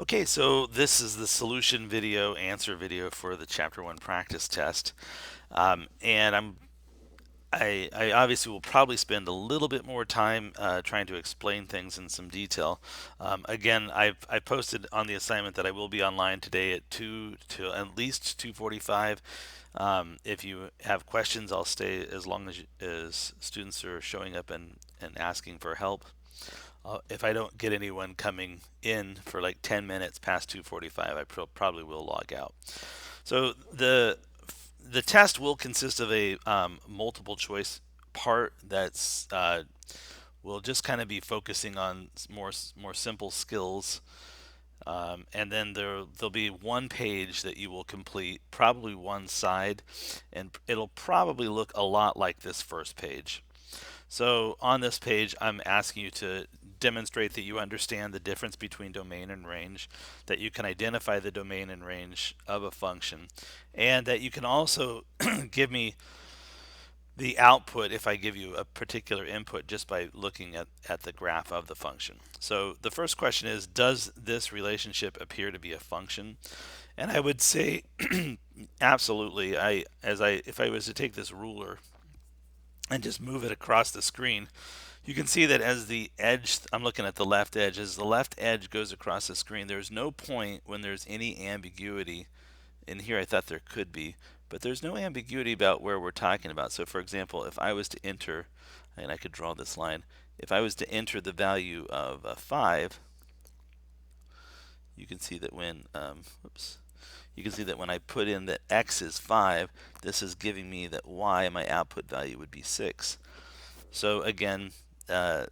Okay, so this is the solution video, answer video for the Chapter 1 practice test. And I obviously will probably spend a little bit more time trying to explain things in some detail. Again, I posted on the assignment that I will be online today at 2 to at least 2:45. If you have questions, I'll stay as long as students are showing up and asking for help. If I don't get anyone coming in for like 10 minutes past 2:45, I probably will log out. So the test will consist of a multiple choice part that's will just kind of be focusing on more simple skills, and then there'll be one page that you will complete, probably one side, and it'll probably look a lot like this first page. So on this page, I'm asking you to demonstrate that you understand the difference between domain and range, that you can identify the domain and range of a function, and that you can also give me the output if I give you a particular input just by looking at the graph of the function. So the first question is, does this relationship appear to be a function? And I would say absolutely. If I was to take this ruler and just move it across the screen, you can see that as the edge, I'm looking at the left edge, as the left edge goes across the screen, there's no point when there's any ambiguity. In here I thought there could be, but there's no ambiguity about where we're talking about. So for example, if I was to enter, and I could draw this line, if I was to enter the value of 5, you can see that you can see that when I put in that x is 5, this is giving me that y, my output value, would be 6. So again, uh,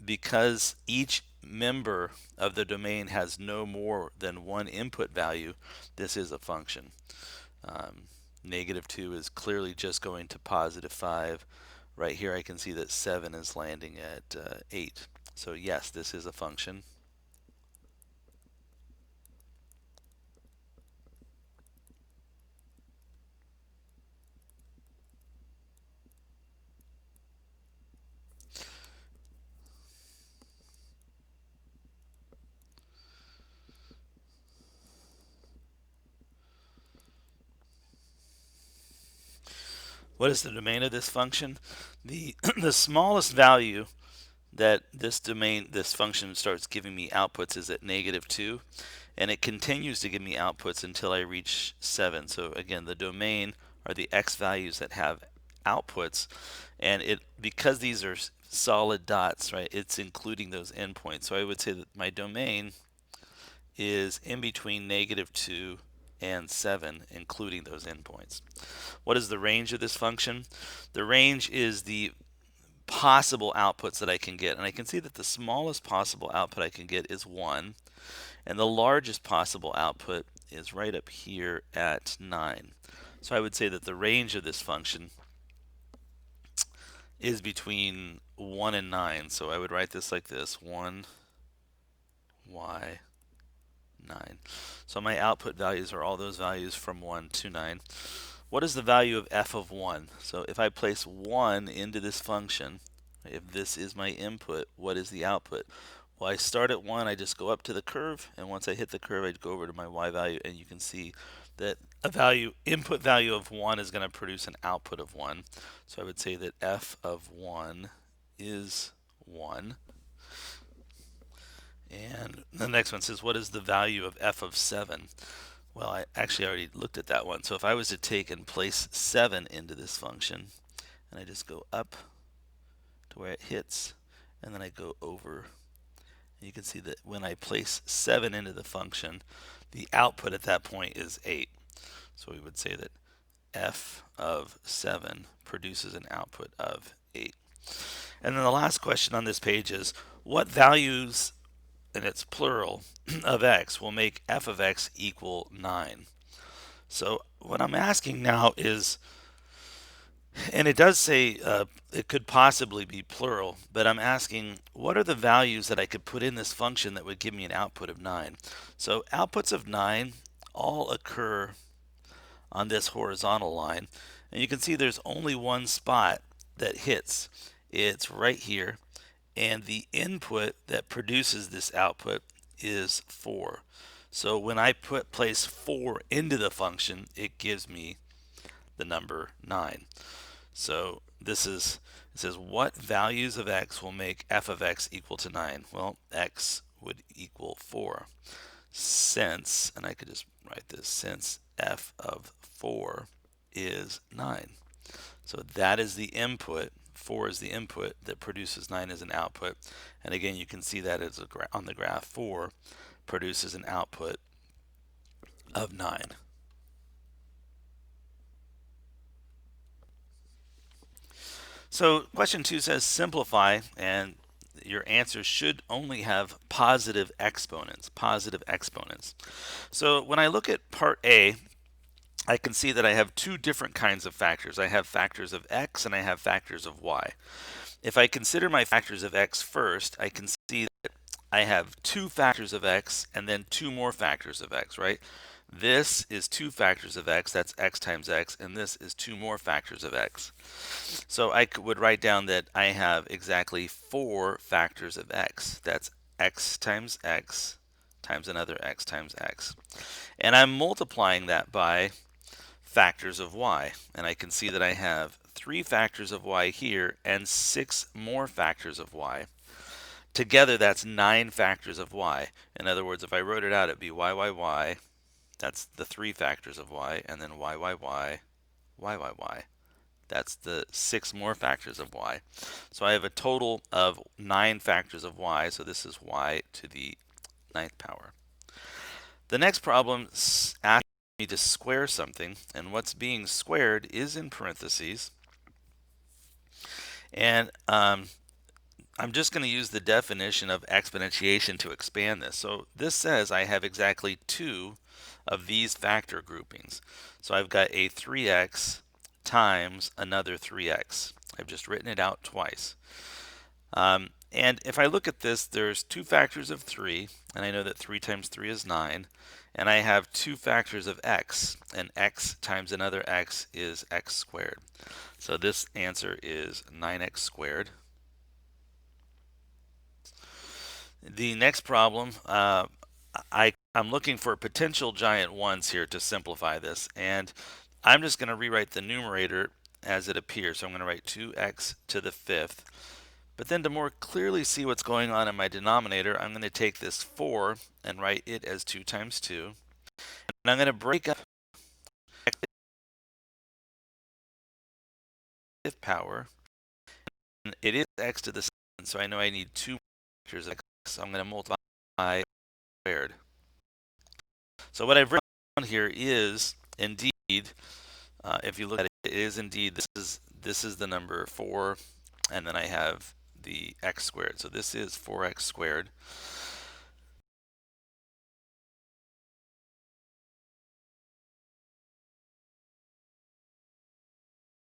because each member of the domain has no more than one input value, this is a function. Um, -2 is clearly just going to +5. Right here I can see that 7 is landing at 8. So yes, this is a function. What is the domain of this function? The the smallest value that this function starts giving me outputs is at -2, and it continues to give me outputs until I reach 7. So again, the domain are the x values that have outputs, and it, because these are solid dots, right, it's including those endpoints. So I would say that my domain is in between -2 and 7, including those endpoints. What is the range of this function? The range is the possible outputs that I can get, and I can see that the smallest possible output I can get is 1, and the largest possible output is right up here at 9. So I would say that the range of this function is between 1 and 9. So I would write this like this: 1 y 9. So my output values are all those values from 1 to 9. What is the value of f of 1? So if I place 1 into this function, if this is my input, what is the output? Well, I start at 1, I just go up to the curve, and once I hit the curve, I go over to my y value, and you can see that input value of 1 is going to produce an output of 1. So I would say that f of 1 is 1. And the next one says, what is the value of f of 7? Well, I actually already looked at that one. So if I was to take and place 7 into this function, and I just go up to where it hits, and then I go over, and you can see that when I place 7 into the function, the output at that point is 8. So we would say that f of 7 produces an output of 8. And then the last question on this page is, what values, and it's plural, of x will make f of x equal 9? So what I'm asking now is, and it does say it could possibly be plural, but I'm asking, what are the values that I could put in this function that would give me an output of 9? So outputs of 9 all occur on this horizontal line, and you can see there's only one spot that hits. It's right here, and the input that produces this output is 4. So when I place 4 into the function, it gives me the number 9. So it says what values of x will make f of x equal to 9? Well, x would equal 4. Since, and I could just write this, since f of 4 is 9. So that is the input. 4 is the input that produces 9 as an output. And again, you can see that as on the graph. 4 produces an output of 9. So question 2 says simplify, and your answer should only have positive exponents. Positive exponents. So when I look at part A, I can see that I have two different kinds of factors. I have factors of x and I have factors of y. If I consider my factors of x first, I can see that I have two factors of x and then two more factors of x, right? This is two factors of x, that's x times x, and this is two more factors of x. So I would write down that I have exactly 4 factors of x. That's x times another x times x. And I'm multiplying that by factors of y. And I can see that I have 3 factors of y here and 6 more factors of y. Together, that's 9 factors of y. In other words, if I wrote it out, it'd be y, that's the 3 factors of y, and then y. That's the 6 more factors of y. So I have a total of 9 factors of y, so this is y to the 9th power. The next problem asks me to square something, and what's being squared is in parentheses. And I'm just going to use the definition of exponentiation to expand this. So this says I have exactly 2 of these factor groupings. So I've got a 3x times another 3x. I've just written it out twice. And if I look at this, there's 2 factors of 3, and I know that 3 times 3 is 9. And I have 2 factors of x, and x times another x is x squared. So this answer is 9x squared. The next problem, I'm looking for potential giant ones here to simplify this, and I'm just going to rewrite the numerator as it appears. So I'm going to write 2x to the 5th. But then to more clearly see what's going on in my denominator, I'm going to take this 4 and write it as 2 times 2. And I'm going to break up the 5th power. And it is x to the 7th, so I know I need 2 factors of x. So I'm going to multiply squared. So what I've written down here is indeed, if you look at it, it is indeed, this is the number 4, and then I have the x squared. So this is 4x squared.